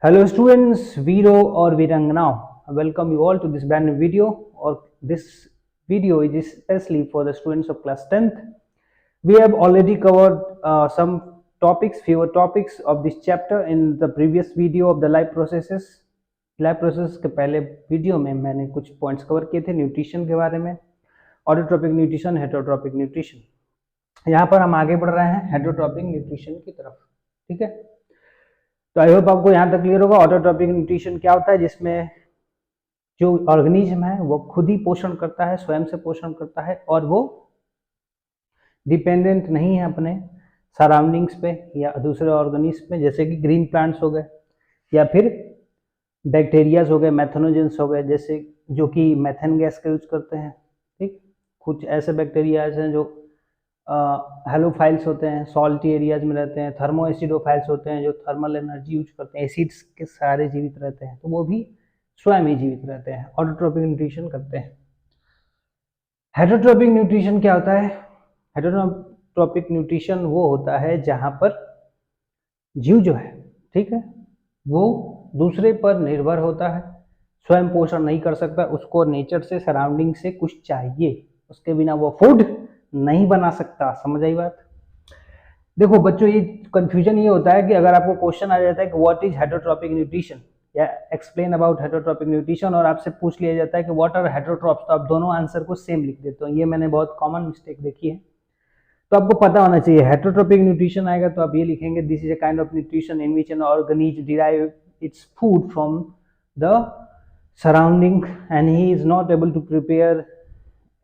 Hello students, Viro or Viranganav. I welcome you all to this brand new video, or this video is especially for the students of class 10th. We have already covered some topics, fewer topics of this chapter in the previous video of the life processes. Life process के पहले video में मैंने कुछ points cover किए थे nutrition के बारे में, ऑटोट्रोपिक न्यूट्रिशन, हेटरोट्रोपिक न्यूट्रिशन। यहाँ पर हम आगे बढ़ रहे हैं हेटरोट्रोपिक न्यूट्रिशन की तरफ। ठीक है, तो आई होप आपको यहाँ तक क्लियर होगा। ऑटोट्रोपिक न्यूट्रिशन क्या होता है, जिसमें जो ऑर्गेनिज्म है वो खुद ही पोषण करता है, स्वयं से पोषण करता है, और वो डिपेंडेंट नहीं है अपने सराउंडिंग्स पे या दूसरे ऑर्गेनिज्म पे, जैसे कि ग्रीन प्लांट्स हो गए या फिर बैक्टीरियाज हो गए, मैथनोजेंस हो गए, जैसे जो कि मैथेन गैस का यूज करते हैं। ठीक, कुछ ऐसे बैक्टीरियाज हैं जो हेलोफाइल्स होते हैं, सॉल्टी एरियाज में रहते हैं, थर्मो एसिडोफाइल्स होते हैं जो थर्मल एनर्जी यूज करते हैं, एसिड्स के सारे जीवित रहते हैं, तो वो भी स्वयं ही जीवित रहते हैं, ऑटोट्रोपिक न्यूट्रिशन करते हैं। हेटरोट्रोपिक न्यूट्रिशन क्या होता है? हेटरोट्रोपिक न्यूट्रिशन वो होता है जहां पर जीव जो है, ठीक है, वो दूसरे पर निर्भर होता है, स्वयं पोषण नहीं कर सकता, उसको नेचर से, सराउंडिंग से कुछ चाहिए, उसके बिना वो फूड नहीं बना सकता। समझ आई बात? देखो बच्चों, ये कंफ्यूजन ये होता है कि अगर आपको क्वेश्चन आ जाता है कि व्हाट इज हेटरोट्रोपिक न्यूट्रिशन या एक्सप्लेन अबाउट हेटरोट्रोपिक न्यूट्रिशन, और आपसे पूछ लिया जाता है कि व्हाट आर हेटरोट्रोप्स, तो आप दोनों आंसर को सेम लिख देते हो। ये मैंने बहुत कॉमन मिस्टेक देखी है, तो आपको पता होना चाहिए। हेटरोट्रोपिक न्यूट्रिशन आएगा तो आप ये लिखेंगे, this is a kind of nutrition in which an organism derive its food from the surrounding and he is not able to prepare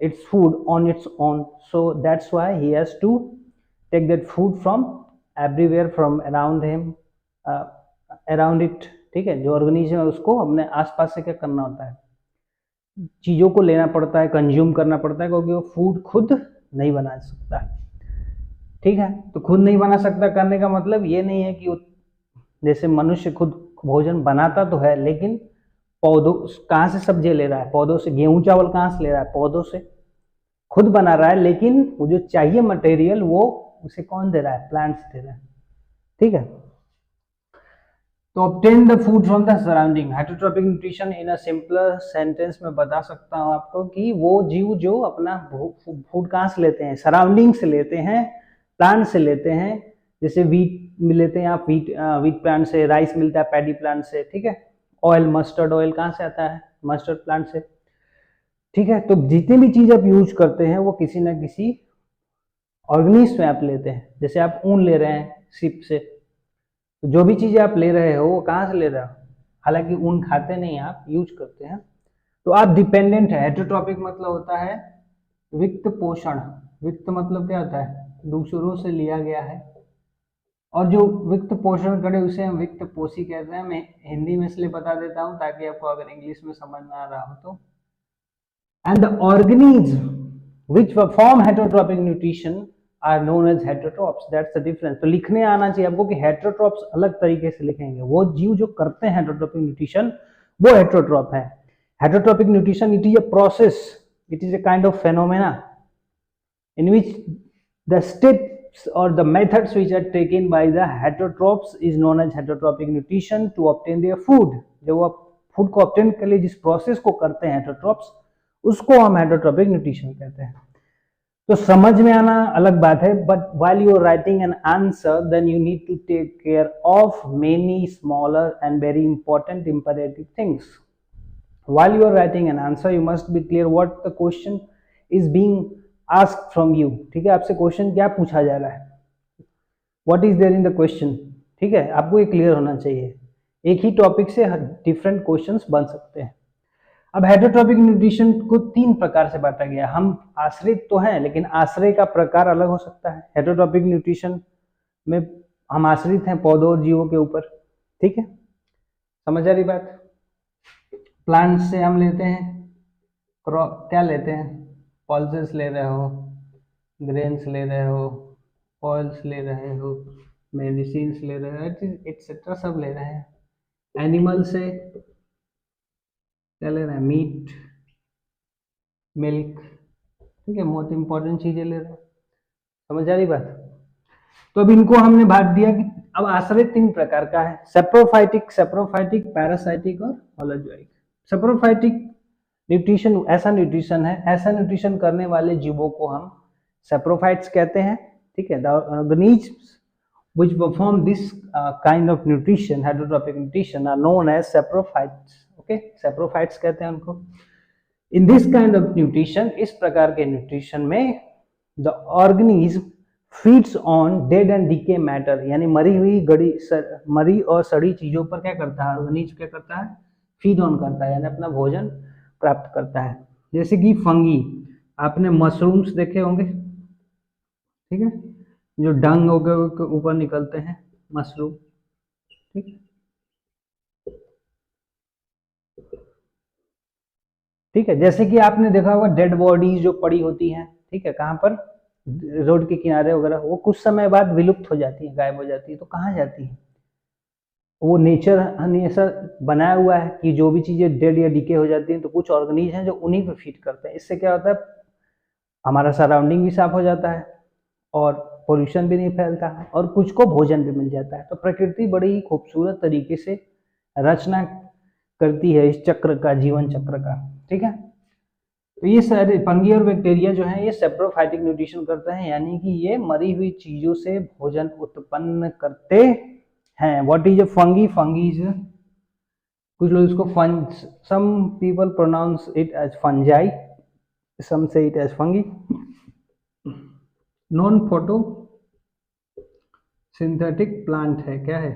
its food on its own, so that's why he has to take that food from everywhere, from around him, around it। ठीक है, जो organism है उसको अपने आसपास से क्या करना होता है, चीजों को लेना पड़ता है, कंज्यूम करना पड़ता है, क्योंकि वो फूड खुद नहीं बना सकता। ठीक है, तो खुद नहीं बना सकता करने का मतलब ये नहीं है कि जैसे मनुष्य खुद भोजन बनाता तो है, लेकिन पौधों कहाँ से सब्जी ले रहा है? पौधों से। गेहूं चावल कहाँ से ले रहा है? पौधों से। खुद बना रहा है, लेकिन वो जो चाहिए मटेरियल वो उसे कौन दे रहा है? प्लांट्स दे रहा है। ठीक है, तो obtain the food from the surrounding. Heterotrophic nutrition in a simpler sentence में बता सकता हूँ आपको कि वो जीव जो अपना फूड कहाँ से लेते हैं? सराउंडिंग से लेते हैं, प्लांट से लेते हैं। जैसे वीट लेते हैं आप, वीट प्लांट से, राइस मिलता है पैडी प्लांट से। ठीक है, ऑयल, मस्टर्ड ऑयल कहाँ से आता है? मस्टर्ड प्लांट से। ठीक है, तो जितनी भी चीज आप यूज करते हैं वो किसी ना किसी ऑर्गेनिज्म में आप लेते हैं। जैसे आप ऊन ले रहे हैं शिप से, तो जो भी चीजें आप ले रहे हो वो कहाँ से ले रहे हो? हालांकि ऊन खाते नहीं, आप यूज करते हैं, तो आप डिपेंडेंट है। हेटरोट्रोपिक मतलब होता है वित्त पोषण। वित्त मतलब क्या होता है? दूसरों से लिया गया है, और जो वित्त पोषण करे उसे हम वित्त पोषी कहते हैं। मैं हिंदी में इसलिए बता देता हूँ ताकि आपको अगर इंग्लिश में समझ में आ रहा हो तो। And the organisms which perform heterotropic nutrition are known as heterotrophs. That's the difference. तो लिखने आना चाहिए आपको कि heterotrophs अलग तरीके से लिखेंगे। वो जीव जो करते हैं heterotropic nutrition वो heterotroph है। Heterotropic nutrition, it is a process, it is a kind of phenomena in which the steps or the methods which are taken by the heterotrophs is known as heterotropic nutrition to obtain their food। जब वो food को obtain के लिए जिस process को करते हैं heterotrophs, उसको हम हेटरोट्रोपिक न्यूट्रिशन कहते हैं। तो समझ में आना अलग बात है, but while you are writing an answer then you need to take care of many smaller and very important imperative things. While you are writing an answer you must be clear what the question is being asked from you. ठीक है, आपसे question क्या पूछा जा रहा है, what is there in the question. ठीक है, आपको ये क्लियर होना चाहिए। एक ही टॉपिक से डिफरेंट क्वेश्चंस बन सकते हैं। अब हेटरोट्रोपिक न्यूट्रिशन को तीन प्रकार से बांटा गया। हम आश्रित तो हैं, लेकिन आश्रय का प्रकार अलग हो सकता है। हेटरोट्रोपिक न्यूट्रिशन में हम आश्रित हैं पौधों और जीवों के ऊपर। ठीक है, समझ आ रही बात? प्लांट से हम लेते हैं क्या लेते हैं? पल्सेस ले रहे हो, ग्रेन्स ले रहे हो, ऑयल्स ले रहे हो, मेडिसिन ले रहे हो, एटसेट्रा सब ले रहे हैं। एनिमल से क्या ले रहे हैं? Meat, milk. ठीक है, बहुत इंपॉर्टेंट चीजें ले रहे हैं। समझ आ रही बात? तो अब इनको हमने बांट दिया कि अब आश्रय तीन प्रकार का है, सेप्रोफाइटिक, पैरासाइटिक और होलोजोइक। सेप्रोफाइटिक न्यूट्रिशन ऐसा न्यूट्रिशन करने वाले जीवों को हम सेप्रोफाइट्स कहते हैं, ठीक है। The organisms which perform this kind of nutrition, heterotropic nutrition, are known as saprophytes. Okay, saprophytes कहते हैं उनको। In this kind of nutrition, इस प्रकार के न्यूट्रिशन में the organism feeds on dead and decay matter, यानी मरी और सड़ी चीजों पर क्या करता है, ऑर्गेनिज्म क्या करता है, फीड ऑन करता है, यानी अपना भोजन प्राप्त करता है। जैसे कि फंगी, आपने मशरूम्स देखे होंगे, ठीक है, जो डंग के ऊपर निकलते हैं, मशरूम, ठीक है। जैसे कि आपने देखा होगा डेड बॉडीज जो पड़ी होती हैं, ठीक है, कहाँ पर, रोड के किनारे वगैरह, वो कुछ समय बाद विलुप्त हो जाती है, गायब हो जाती है, तो कहाँ जाती है, वो नेचर ने ऐसा बनाया हुआ है कि जो भी चीजें डेड या डीके हो जाती हैं तो कुछ ऑर्गेनिज्म हैं जो उन्हीं पे फीड करते हैं। इससे क्या होता है, हमारा सराउंडिंग भी साफ हो जाता है और पोल्यूशन भी नहीं फैलता है और कुछ को भोजन भी मिल जाता है। तो प्रकृति बड़ी ही खूबसूरत तरीके से रचना करती है इस चक्र का, जीवन चक्र का, ठीक है। तो ये सारे फंगी और बैक्टीरिया जो हैं ये सेप्रोफाइटिक न्यूट्रिशन करते हैं, यानी कि ये मरी हुई चीजों से भोजन उत्पन्न करते हैं। What is a fungi? Fungi is, कुछ लोग इसको some people pronounce it as fungi, some say it as fungi. Non photosynthetic plant है, क्या है,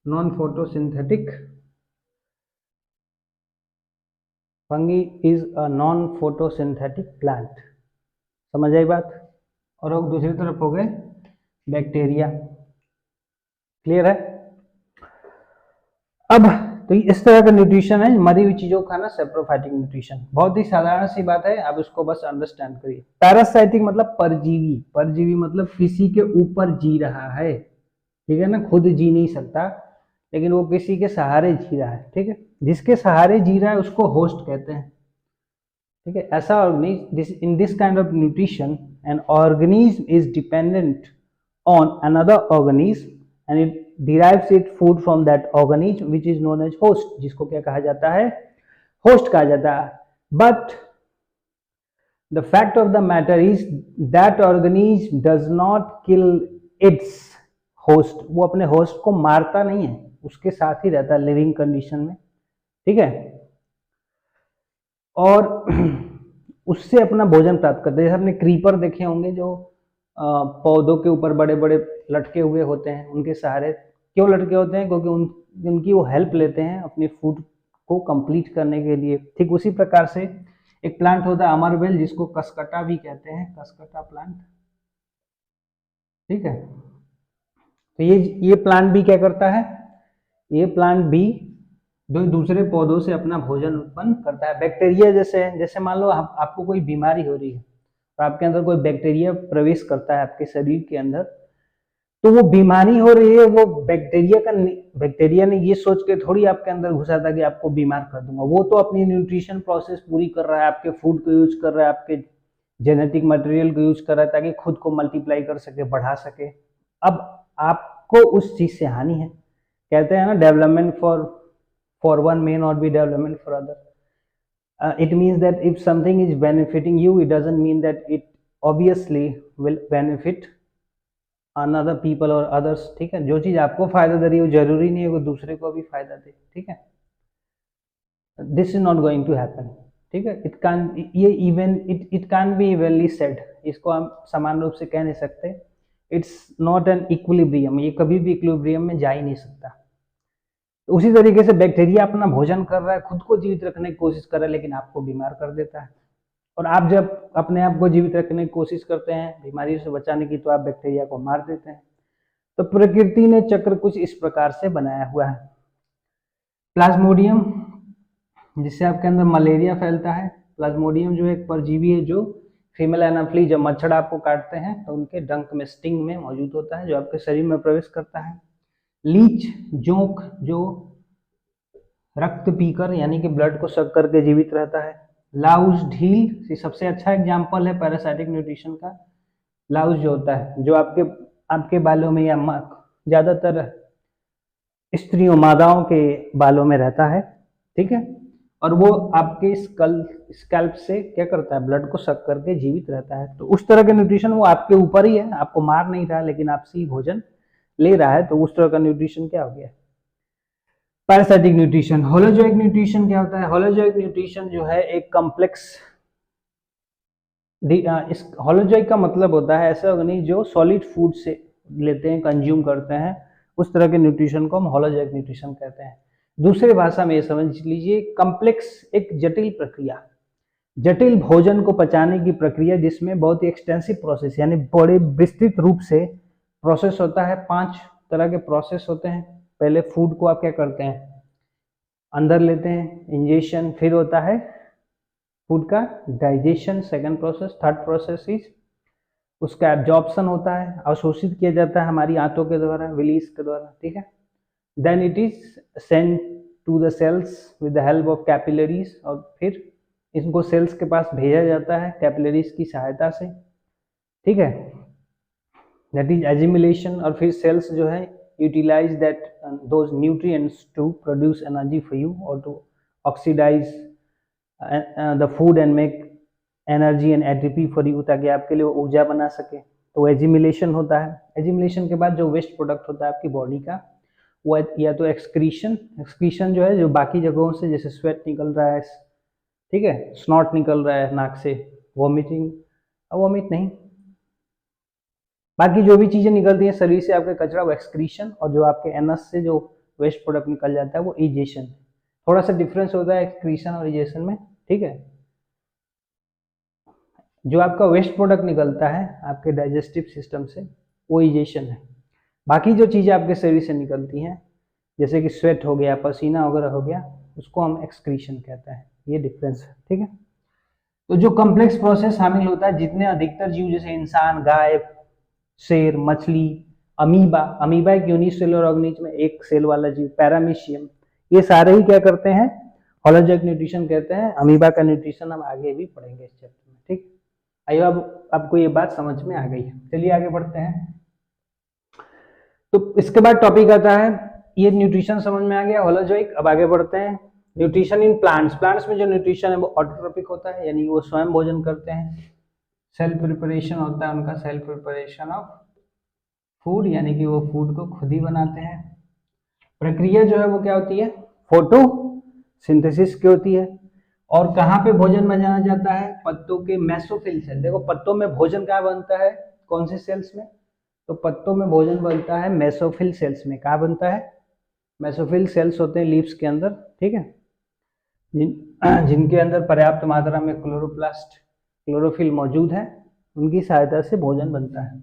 non photosynthetic fungi is a non photosynthetic plant. समझ आई बात? और अब दूसरी तरफ हो गए बैक्टीरिया। क्लियर है? अब तो इस तरह का न्यूट्रिशन है, मरी हुई चीजों को खाना, सेप्रोफाइटिक न्यूट्रिशन। बहुत ही साधारण सी बात है, आप इसको बस अंडरस्टैंड करिए। पैरासाइटिक मतलब परजीवी, परजीवी मतलब किसी के ऊपर जी रहा है, ठीक है ना, खुद जी नहीं सकता लेकिन वो किसी के सहारे जी रहा है, ठीक है। जिसके सहारे जी रहा है उसको होस्ट कहते हैं, ठीक है। ऐसा organism, in this kind of nutrition an organism is dependent on another organism and it derives its food from that organism which is known as host, जिसको क्या कहा जाता है, होस्ट कहा जाता है। But the fact of the matter is that organism does not kill its host, वो अपने होस्ट को मारता नहीं है, उसके साथ ही रहता है लिविंग कंडीशन में, ठीक है, और उससे अपना भोजन प्राप्त करते हैं। जैसे आपने क्रीपर देखे होंगे जो पौधों के ऊपर बड़े बड़े लटके हुए होते हैं, उनके सहारे क्यों लटके होते हैं, क्योंकि उनकी वो हेल्प लेते हैं अपनी फूड को कंप्लीट करने के लिए। ठीक उसी प्रकार से एक प्लांट होता है अमरबेल, जिसको कसकटा भी कहते हैं, कसकटा प्लांट, ठीक है। तो ये प्लांट भी क्या करता है, ये प्लांट भी दूसरे पौधों से अपना भोजन उत्पन्न करता है। बैक्टीरिया जैसे मान लो आपको कोई बीमारी हो रही है और आपके अंदर कोई बैक्टीरिया प्रवेश करता है आपके शरीर के अंदर, तो वो बीमारी हो रही है, वो बैक्टीरिया ने ये सोच के थोड़ी आपके अंदर घुसा था कि आपको बीमार कर दूंगा। वो तो अपनी न्यूट्रिशन प्रोसेस पूरी कर रहा है, आपके फूड को यूज कर रहा है, आपके जेनेटिक मटेरियल को यूज कर रहा है ताकि खुद को मल्टीप्लाई कर सके, बढ़ा सके। अब आपको उस चीज से हानि है। कहते हैं ना, development for one may not be development for other. It means that if something is benefiting you, it doesn't mean that it obviously will benefit another people or others, ठीक है। जो चीज आपको फायदा दे रही है वो जरूरी नहीं है वो दूसरे को भी फायदा दे, ठीक है। This is not going to happen, ठीक है। It can be evenly said, इसको हम समान रूप से कह नहीं सकते। इट्स नॉट एन इक्विलिब्रियम, ये कभी भी इक्विलिब्रियम में जा ही नहीं सकता। उसी तरीके से बैक्टीरिया अपना भोजन कर रहा है, खुद को जीवित रखने की कोशिश कर रहा है, लेकिन आपको बीमार कर देता है। और आप जब अपने आप को जीवित रखने की कोशिश करते हैं बीमारी से बचाने की, तो आप बैक्टीरिया को मार देते हैं। तो प्रकृति ने चक्र कुछ इस प्रकार से बनाया हुआ है। प्लाज्मोडियम, जिससे आपके अंदर मलेरिया फैलता है। प्लाज्मोडियम जो एक परजीवी है जो फीमेल एनाफ्ली, जब मच्छर आपको काटते हैं तो उनके डंक में, स्टिंग में मौजूद होता है, जो आपके शरीर में प्रवेश करता है। लीच, जोंक, जो रक्त पीकर यानी कि ब्लड को सक करके जीवित रहता है। लाउज, ढील, सबसे अच्छा एग्जाम्पल है पैरासाइटिक न्यूट्रिशन का। लाउज जो होता है, जो आपके आपके बालों में या ज़्यादातर स्त्रियों मादाओं के बालों में रहता है, ठीक है, और वो आपके स्कैल्प से क्या करता है, ब्लड को सक करके जीवित रहता है। तो उस तरह का न्यूट्रिशन वो आपके ऊपर ही है, आपको मार नहीं रहा लेकिन आपसे ही भोजन ले रहा है, तो उस तरह का न्यूट्रिशन क्या हो गया, पैरासाइटिक न्यूट्रिशन। होलोजोइक न्यूट्रिशन क्या होता है, होलोजोइक न्यूट्रिशन जो है एक कॉम्प्लेक्स, इस होलोजोइक का मतलब होता है ऐसा ऑर्गेनिज्म जो सॉलिड फूड से लेते हैं, कंज्यूम करते हैं, उस तरह के न्यूट्रिशन को हम होलोजोइक न्यूट्रिशन कहते हैं। दूसरी भाषा में ये समझ लीजिए, कॉम्प्लेक्स एक जटिल प्रक्रिया, जटिल भोजन को पचाने की प्रक्रिया जिसमें बहुत ही एक्सटेंसिव प्रोसेस यानी बड़े विस्तृत रूप से प्रोसेस होता है। 5 तरह के प्रोसेस होते हैं। पहले फूड को आप क्या करते हैं, अंदर लेते हैं, इंजेशन, फिर होता है फूड का digestion, second process, third process is उसका एब्जॉर्प्शन होता है, अवशोषित किया जाता है हमारी आंतों के द्वारा, विलीस के द्वारा, ठीक है। Then it is send to the cells with the help of capillaries, और फिर इनको सेल्स के पास भेजा जाता है कैपिलरीज की सहायता से, ठीक है, दैट इज एजिमुलेशन। और फिर सेल्स जो है utilize that those nutrients to produce energy for you और to oxidize the food and make energy and ATP for you, ताकि आपके लिए वो ऊर्जा बना सके। तो एजिमुलेशन होता है। एजिमुलेशन के बाद जो वेस्ट प्रोडक्ट होता है आपकी बॉडी का, वो या तो एक्सक्रीशन, एक्सक्रीशन जो है जो बाकी जगहों से, जैसे स्वेट निकल रहा है, ठीक है, स्नॉट निकल रहा है नाक से, वॉमिटिंग, वॉमिट नहीं, बाकी जो भी चीजें निकलती हैं शरीर से आपके कचरा, वो एक्सक्रीशन, और जो आपके एनस से जो वेस्ट प्रोडक्ट निकल जाता है वो इजेशन। थोड़ा सा डिफरेंस होता है एक्सक्रीशन और इजेशन में, ठीक है। जो आपका वेस्ट प्रोडक्ट निकलता है आपके डाइजेस्टिव सिस्टम से वो इजेशन है। बाकी जो चीज़ें आपके शरीर से निकलती हैं जैसे कि स्वेट हो गया, पसीना वगैरह हो गया, उसको हम एक्सक्रीशन कहते हैं। ये डिफरेंस है, ठीक है। तो जो कॉम्प्लेक्स प्रोसेस शामिल होता है, जितने अधिकतर जीव जैसे इंसान, गाय, शेर, मछली, अमीबा, अमीबा एक यूनिसेलुलर ऑर्गेनिज्म, एक सेल वाला जीव, पैरामीशियम, ये सारे ही क्या करते हैं, होलोजोइक न्यूट्रिशन कहते हैं। अमीबा का न्यूट्रिशन हम आगे भी पढ़ेंगे इस चैप्टर में, ठीक। आइए अब आपको ये बात समझ में आ गई है, चलिए आगे बढ़ते हैं। तो इसके बाद टॉपिक आता है, ये न्यूट्रिशन समझ में आ गया होलोजोइक। अब आगे बढ़ते हैं, न्यूट्रिशन इन प्लांट्स। प्लांट्स में जो न्यूट्रिशन है वो ऑटोट्रोपिक होता है, यानी वो स्वयं भोजन करते हैं। सेल्फ प्रिपरेशन होता है उनका, सेल्फ प्रिपरेशन ऑफ फूड, यानी कि वो फूड को खुद ही बनाते हैं। प्रक्रिया जो है वो क्या होती है, फोटो सिंथेसिस की होती है। और कहाँ पे भोजन बनाया जाता है, पत्तों के मेसोफिल सेल। देखो पत्तों में भोजन क्या बनता है, कौन से सेल्स में, तो पत्तों में भोजन बनता है मेसोफिल सेल्स में। कहाँ बनता है, मेसोफिल सेल्स होते हैं लीव्स के अंदर, ठीक है, जिनके अंदर पर्याप्त मात्रा में क्लोरोप्लास्ट, क्लोरोफिल मौजूद है, उनकी सहायता से भोजन बनता है।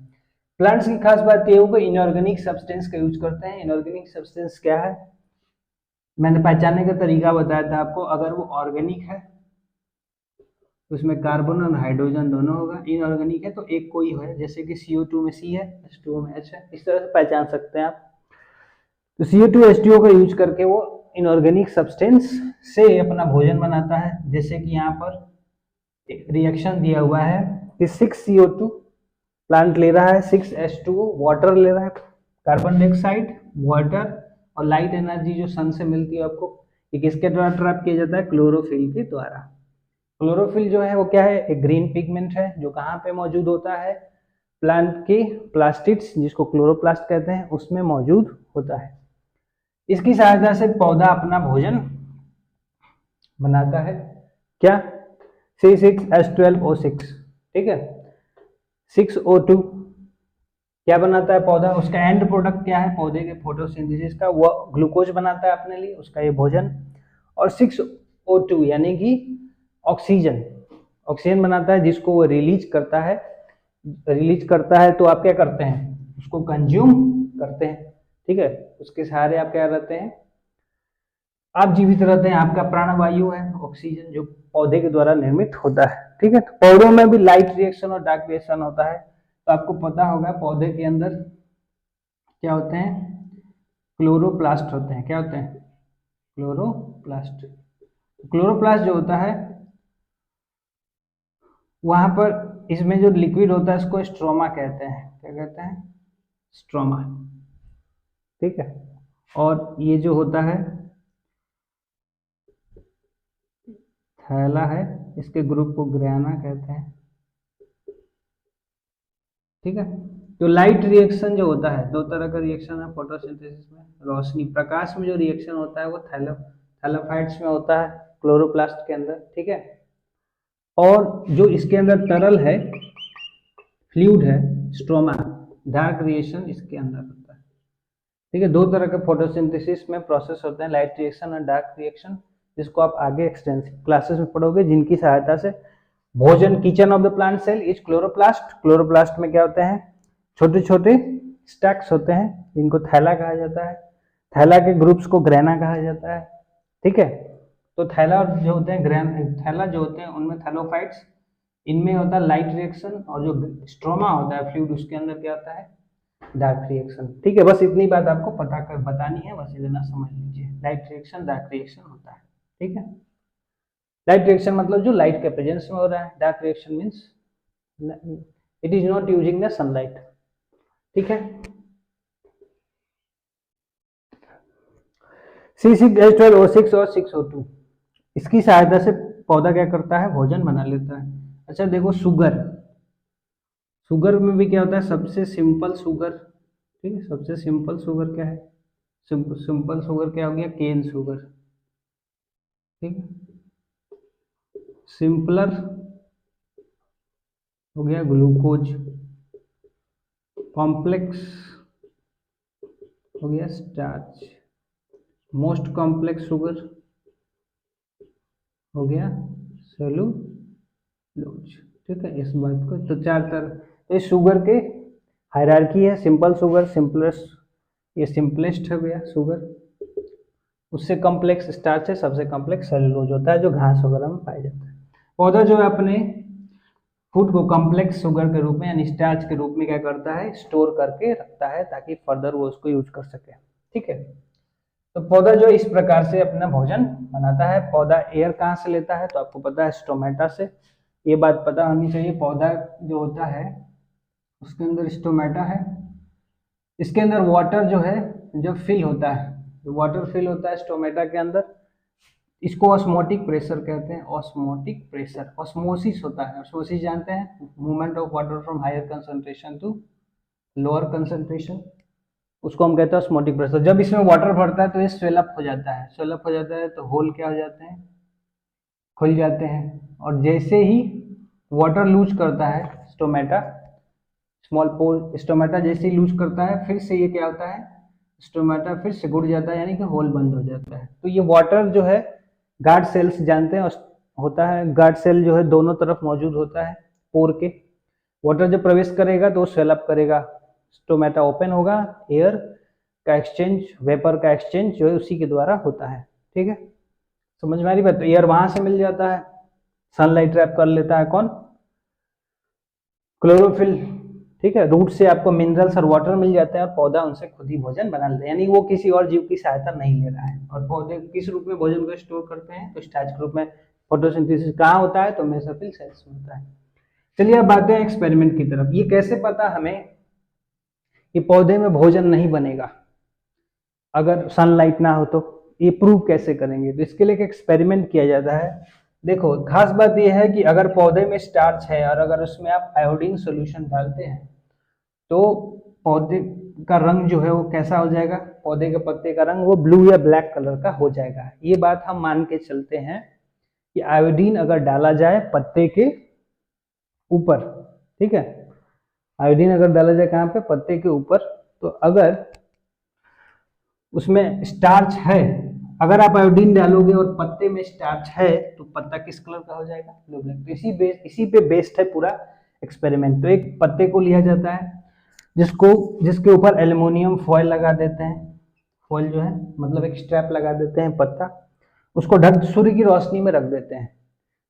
प्लांट्स की खास बात यह है कि इनऑर्गेनिक सब्सटेंस का यूज करते हैं। इनऑर्गेनिक सब्सटेंस क्या है, मैंने पहचानने का तरीका बताया था आपको। अगर वो ऑर्गेनिक है उसमें कार्बन और हाइड्रोजन दोनों होगा, इनऑर्गेनिक है तो एक कोई है, जैसे कि CO2 में C है, H2O में H है, इस तरह से पहचान सकते हैं आप। तो CO2 H2O का यूज करके वो इनऑर्गेनिक सब्सटेंस से अपना भोजन बनाता है। जैसे कि यहाँ पर एक रिएक्शन दिया हुआ है कि 6 CO2 प्लांट ले रहा है, 6 H2O वाटर ले रहा है, कार्बन डाइऑक्साइड, वाटर और लाइट एनर्जी जो सन से मिलती है आपको, ये किसके द्वारा ट्रैप किया जाता है, क्लोरोफिल के द्वारा। क्लोरोफिल जो है वो क्या है, एक ग्रीन पिगमेंट है जो कहाँ पे मौजूद होता है, प्लांट के प्लास्टिड्स जिसको क्लोरोप्लास्ट कहते हैं उसमें मौजूद होता है। इसकी सहायता से पौधा अपना भोजन बनाता है। क्या, C6H12O6, ठीक है, 6O2 क्या बनाता है पौधा, उसका एंड प्रोडक्ट क्या है, पौधे के फोटोसिंथेसिस का, वो ग्लूकोज बनाता है अपने लिए, उसका ये भोजन। और 6O2 यानी कि ऑक्सीजन, ऑक्सीजन बनाता है जिसको वो रिलीज करता है। तो आप क्या करते हैं, उसको कंज्यूम करते हैं, ठीक है, उसके सहारे आप क्या रहते हैं, आप जीवित रहते हैं। आपका प्राणवायु है ऑक्सीजन जो पौधे के द्वारा निर्मित होता है, ठीक है। तो पौधों में भी लाइट रिएक्शन और डार्क रिएक्शन होता है। तो आपको पता होगा पौधे के अंदर क्या होते हैं, क्लोरोप्लास्ट होते हैं। क्या होते हैं, क्लोरोप्लास्ट। क्लोरोप्लास्ट जो होता है वहां पर इसमें जो लिक्विड होता है उसको स्ट्रोमा कहते हैं। क्या कहते हैं, स्ट्रोमा, ठीक है। और ये जो होता है थैला है, इसके ग्रुप को ग्रैना कहते हैं, ठीक है। तो लाइट रिएक्शन जो होता है, दो तरह का रिएक्शन है फोटोसिंथेसिस में, रोशनी प्रकाश में जो रिएक्शन होता है वो थैलाफाइट्स में होता है, क्लोरोप्लास्ट के अंदर, ठीक है। और जो इसके अंदर तरल है, फ्लूइड है, स्ट्रोमा, डार्क रिएक्शन इसके अंदर होता है, ठीक है। दो तरह के फोटोसिंथेसिस में प्रोसेस होते हैं, लाइट रिएक्शन और डार्क रिएक्शन, जिसको आप आगे एक्सटेंसिव क्लासेस में पढ़ोगे, जिनकी सहायता से भोजन, kitchen of the plant cell is chloroplast. Chloroplast में क्या होते हैं, छोटे छोटे स्टैक्स होते हैं, जिनको थैला कहा जाता है। थैला के ग्रुप्स को ग्रैना कहा जाता है, ठीक है। तो थैला जो होते हैं, थैला जो होते हैं उनमें थैलोफाइट्स, इनमें होता है लाइट रिएक्शन, और जो स्ट्रोमा होता है फ्लूइड, उसके अंदर क्या होता है, डार्क रिएक्शन, ठीक है। बस इतनी बात आपको बतानी है, बस इतना समझ लीजिए, लाइट रिएक्शन डार्क रिएक्शन होता है, ठीक है। लाइट रिएक्शन मतलब जो लाइट के प्रेजेंस में हो रहा है, dark reaction means it is not using the sunlight, ठीक है। C6H12O6 और 6O2, इसकी सहायता से पौधा क्या करता है, भोजन बना लेता है। अच्छा देखो, शुगर, शुगर में भी क्या होता है, सबसे सिंपल शुगर, ठीक है। सबसे सिंपल शुगर क्या है, सिंपल शुगर क्या हो गया, केन शुगर, ठीक है। सिंपलर हो गया ग्लूकोज, कॉम्प्लेक्स हो गया स्टार्च, मोस्ट कॉम्प्लेक्स शुगर हो गया सेलुलोज, ठीक है। इस बात को तो चार तरह, तो इस शुगर के हायरार्की है, सिंपल शुगर, सिंपलेस्ट, ये सिंपलेस्ट हो गया शुगर, उससे कॉम्प्लेक्स स्टार्च है, सबसे कॉम्प्लेक्स सेलुलोज होता है, जो घास वगैरह में पाया जाता है। पौधा जो है अपने फूड को कॉम्प्लेक्स शुगर के रूप में यानी स्टार्च के रूप में क्या करता है, स्टोर करके रखता है, ताकि फर्दर वो उसको यूज कर सके, ठीक है। तो पौधा जो इस प्रकार से अपना भोजन बनाता है। पौधा एयर कहाँ से लेता है, तो आपको पता है स्टोमेटा से, ये बात पता होनी चाहिए। पौधा जो होता है उसके अंदर स्टोमेटा है, इसके अंदर वाटर जो है जब फिल होता है, वाटर फिल होता है स्टोमेटा के अंदर, इसको ऑस्मोटिक प्रेशर कहते हैं, ऑस्मोटिक प्रेशर, ऑस्मोसिस होता है। ऑस्मोसिस जानते हैं, movement of water from higher concentration to lower concentration, उसको हम कहते हैं ऑस्मोटिक प्रेशर। जब इसमें वाटर भरता है तो ये स्वेलअप हो जाता है, स्वेलअप हो जाता है तो होल क्या हो जाते हैं, खुल जाते हैं। और जैसे ही वाटर लूज करता है स्टोमेटा, स्मॉल पोर स्टोमेटा जैसे ही लूज करता है, फिर से ये क्या होता है, स्टोमेटा फिर से घुट जाता है, यानी कि होल बंद हो जाता है। तो ये वाटर जो है गार्ड सेल्स जानते हैं होता है, गार्ड सेल जो है दोनों तरफ मौजूद होता है पोर के। वाटर जब प्रवेश करेगा तो स्वेलअप करेगा, स्टोमेटा ओपन होगा, एयर का एक्सचेंज, वेपर का एक्सचेंज जो है उसी के द्वारा होता है, ठीक है। समझ में आ रही बात। तो एयर वहां से मिल जाता है, सनलाइट ट्रैप कर लेता है कौन, क्लोरोफिल, ठीक है। रूट से आपको मिनरल्स और वाटर मिल जाते हैं, और पौधा उनसे खुद ही भोजन बना लेता है, यानी वो किसी और जीव की सहायता नहीं ले रहा है। और पौधे किस रूप में भोजन को स्टोर करते हैं, तो स्टार्च के रूप में। फोटोसिंथेसिस कहाँ होता है, तो मेसोफिल सेल्स में होता है। चलिए अब आते हैं एक्सपेरिमेंट की तरफ। ये कैसे पता हमें कि पौधे में भोजन नहीं बनेगा अगर सनलाइट ना हो, तो ये प्रूव कैसे करेंगे, तो इसके लिए एक एक्सपेरिमेंट किया जाता है। देखो खास बात यह है कि अगर पौधे में स्टार्च है और अगर उसमें आप आयोडीन सॉल्यूशन डालते हैं, तो पौधे का रंग जो है वो कैसा हो जाएगा, पौधे के पत्ते का रंग वो ब्लू या ब्लैक कलर का हो जाएगा। ये बात हम मान के चलते हैं कि आयोडीन अगर डाला जाए पत्ते के ऊपर, ठीक है, आयोडीन अगर डाला जाए कहाँ पे, पत्ते के ऊपर, तो अगर उसमें स्टार्च है, अगर आप आयोडीन डालोगे और पत्ते में स्टार्च है, तो पत्ता किस कलर का हो जाएगा, ब्लू ब्लैक। तो इसी पे बेस्ड है पूरा एक्सपेरिमेंट। तो एक पत्ते को लिया जाता है जिसके ऊपर एल्युमिनियम फॉयल लगा देते हैं, फॉयल जो है मतलब एक स्ट्रैप लगा देते हैं, पत्ता उसको ढक सूर्य की रोशनी में रख देते हैं।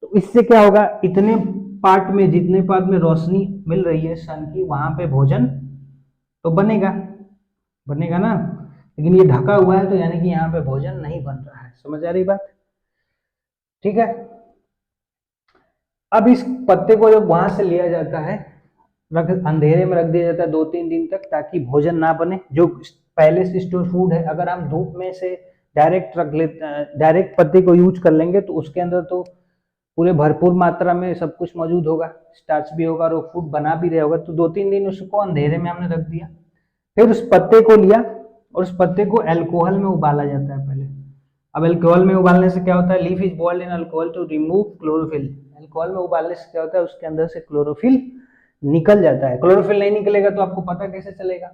तो इससे क्या होगा, इतने पार्ट में जितने पार्ट में रोशनी मिल रही है सन की, वहां पे भोजन तो बनेगा ना, लेकिन ये ढका हुआ है, तो यानी कि यहाँ पे भोजन नहीं बन रहा है। समझ आ रही बात, ठीक है। अब इस पत्ते को जब वहां से लिया जाता है, अंधेरे में रख दिया जाता है 2-3 दिन तक, ताकि भोजन ना बने। जो पहले से स्टोर फूड है, अगर हम धूप में से डायरेक्ट रख लेते, डायरेक्ट पत्ते को यूज कर लेंगे तो उसके अंदर तो पूरे भरपूर मात्रा में सब कुछ मौजूद होगा, स्टार्च भी होगा और वो फूड बना भी रहा होगा। तो 2-3 दिन उसको अंधेरे में हमने रख दिया, फिर उस पत्ते को लिया और उस पत्ते को अल्कोहल में उबाला जाता है पहले। अब अल्कोहल में उबालने से क्या होता है, leaf is boiled in alcohol to remove chlorophyll. Alcohol में उबालने से क्या होता है, उसके अंदर से क्लोरोफिल निकल जाता है। क्लोरोफिल नहीं निकलेगा तो आपको पता कैसे चलेगा,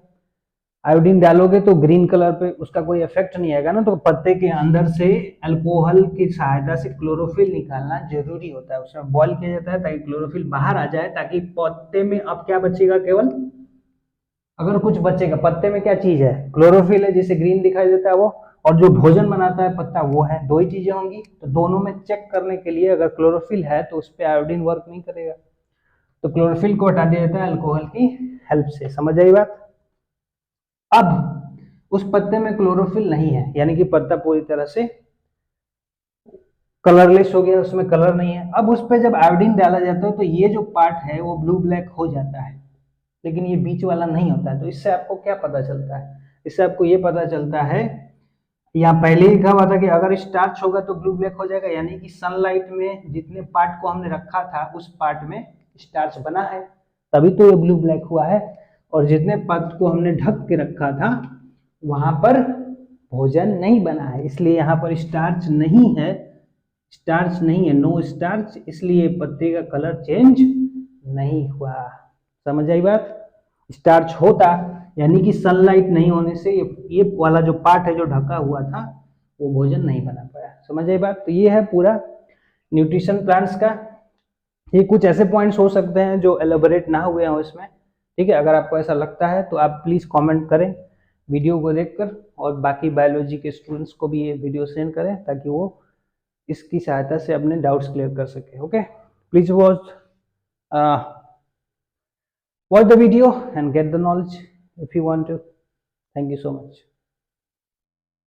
आयोडीन डालोगे तो ग्रीन कलर पे उसका कोई इफेक्ट नहीं आएगा ना, तो पत्ते के अंदर से अल्कोहल की सहायता से क्लोरोफिल निकालना जरूरी होता है। उसमें बॉईल किया जाता है ताकि क्लोरोफिल बाहर आ जाए, ताकि पत्ते में अब क्या बचेगा, केवल अगर कुछ बचेगा, पत्ते में क्या चीज है, क्लोरोफिल है जिसे ग्रीन दिखाई देता है वो, और जो भोजन बनाता है पत्ता वो है, दो ही चीजें होंगी। तो दोनों में चेक करने के लिए अगर क्लोरोफिल है तो उस पर आयोडीन वर्क नहीं करेगा, तो क्लोरोफिल को हटा दिया जाता है अल्कोहल की हेल्प से। समझ आई बात। अब उस पत्ते में क्लोरोफिल नहीं है, यानी कि पत्ता पूरी तरह से कलरलेस हो गया, उसमें कलर नहीं है। अब उस पर जब आयोडीन डाला जाता है तो ये जो पार्ट है वो ब्लू ब्लैक हो जाता है, लेकिन ये बीच वाला नहीं होता है। तो इससे आपको क्या पता चलता है, इससे आपको ये पता चलता है, यहाँ पहले ही कहा हुआ था कि अगर स्टार्च होगा तो ब्लू ब्लैक हो जाएगा, यानी कि सनलाइट में जितने पार्ट को हमने रखा था उस पार्ट में स्टार्च बना है, तभी तो ये ब्लू ब्लैक हुआ है। और जितने पार्ट को हमने ढक के रखा था वहां पर भोजन नहीं बना है, इसलिए यहाँ पर स्टार्च नहीं है, स्टार्च नहीं है, नो स्टार्च, इसलिए पत्ते का कलर चेंज नहीं हुआ। समझ आई बात। स्टार्च होता, यानी कि सनलाइट नहीं होने से ये वाला जो पार्ट है जो ढका हुआ था वो भोजन नहीं बना पाया। समझ आई बात। तो ये है पूरा न्यूट्रिशन प्लांट्स का। ये कुछ ऐसे पॉइंट्स हो सकते हैं जो एलोबरेट ना हुए हों इसमें, ठीक है। अगर आपको ऐसा लगता है तो आप प्लीज कमेंट करें वीडियो को देखकर, और बाकी बायोलॉजी के स्टूडेंट्स को भी ये वीडियो सेंड करें ताकि वो इसकी सहायता से अपने डाउट्स क्लियर कर सके। Okay, please watch the video and get the knowledge if you want to. Thank you so much.